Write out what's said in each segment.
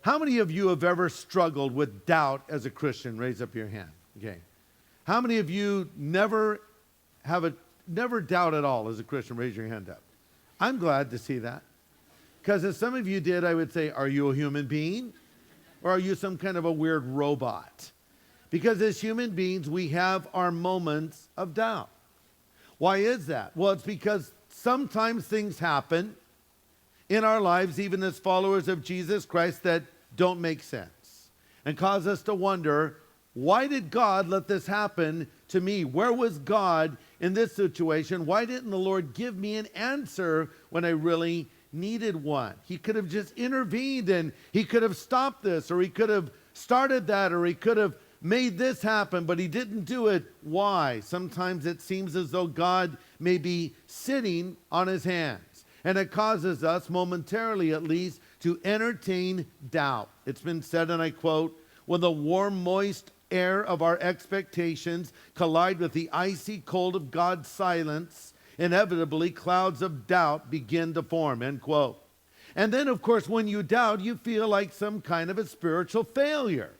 How many of you have ever struggled with doubt as a Christian? Raise up your hand. Okay. How many of you never doubt at all as a Christian? Raise your hand up. I'm glad to see that. Because if some of you did, I would say, are you a human being? Or are you some kind of a weird robot? Because as human beings, we have our moments of doubt. Why is that? Well, it's because sometimes things happen in our lives, even as followers of Jesus Christ, that don't make sense and cause us to wonder, why did God let this happen to me? Where was God in this situation? Why didn't the Lord give me an answer when I really needed one? He could have just intervened and he could have stopped this, or he could have started that, or he could have made this happen, but he didn't do it. Why? Sometimes it seems as though God may be sitting on his hands, and it causes us, momentarily at least, to entertain doubt. It's been said, and I quote, when the warm, moist air of our expectations collide with the icy cold of God's silence, inevitably clouds of doubt begin to form, end quote. And then, of course, when you doubt, you feel like some kind of a spiritual failure.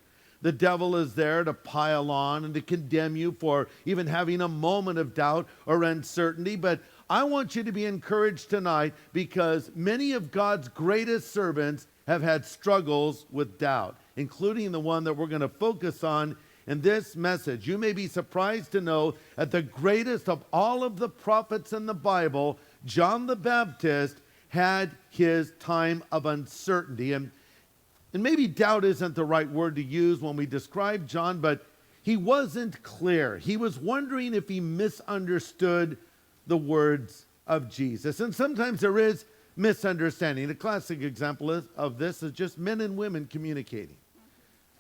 The devil is there to pile on and to condemn you for even having a moment of doubt or uncertainty. But I want you to be encouraged tonight, because many of God's greatest servants have had struggles with doubt, including the one that we're going to focus on in this message. You may be surprised to know that the greatest of all of the prophets in the Bible, John the Baptist, had his time of uncertainty. And maybe doubt isn't the right word to use when we describe John, but he wasn't clear. He was wondering if he misunderstood the words of Jesus. And sometimes there is misunderstanding. A classic example of this is just men and women communicating.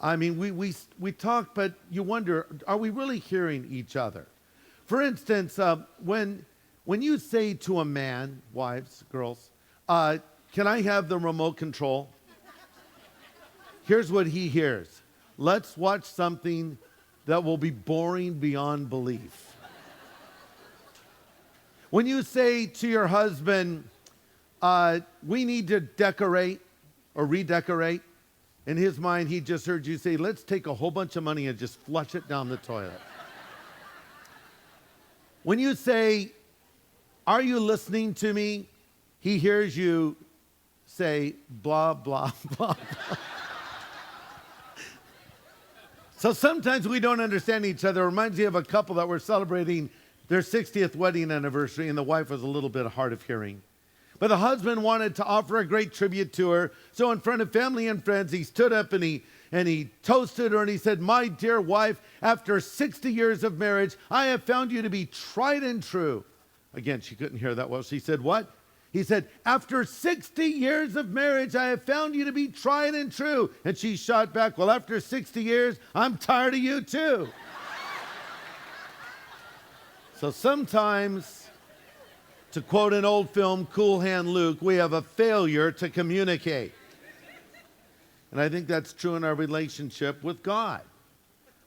I mean, we talk, but you wonder, are we really hearing each other? For instance, when you say to a man, wives, girls, can I have the remote control? Here's what he hears. Let's watch something that will be boring beyond belief. When you say to your husband, we need to decorate or redecorate, in his mind, he just heard you say, let's take a whole bunch of money and just flush it down the toilet. When you say, are you listening to me? He hears you say, blah, blah, blah, blah. So sometimes we don't understand each other. It reminds me of a couple that were celebrating their 60th wedding anniversary, and the wife was a little bit hard of hearing. But the husband wanted to offer a great tribute to her. So in front of family and friends, he stood up and he toasted her, and he said, my dear wife, after 60 years of marriage, I have found you to be tried and true. Again, she couldn't hear that well. She said, what? He said, after 60 years of marriage, I have found you to be tried and true. And she shot back, well, after 60 years, I'm tired of you too. So sometimes, to quote an old film, Cool Hand Luke, we have a failure to communicate. And I think that's true in our relationship with God.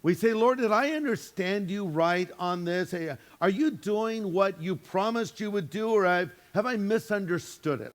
We say, Lord, did I understand you right on this? Are you doing what you promised you would do, or have I misunderstood it?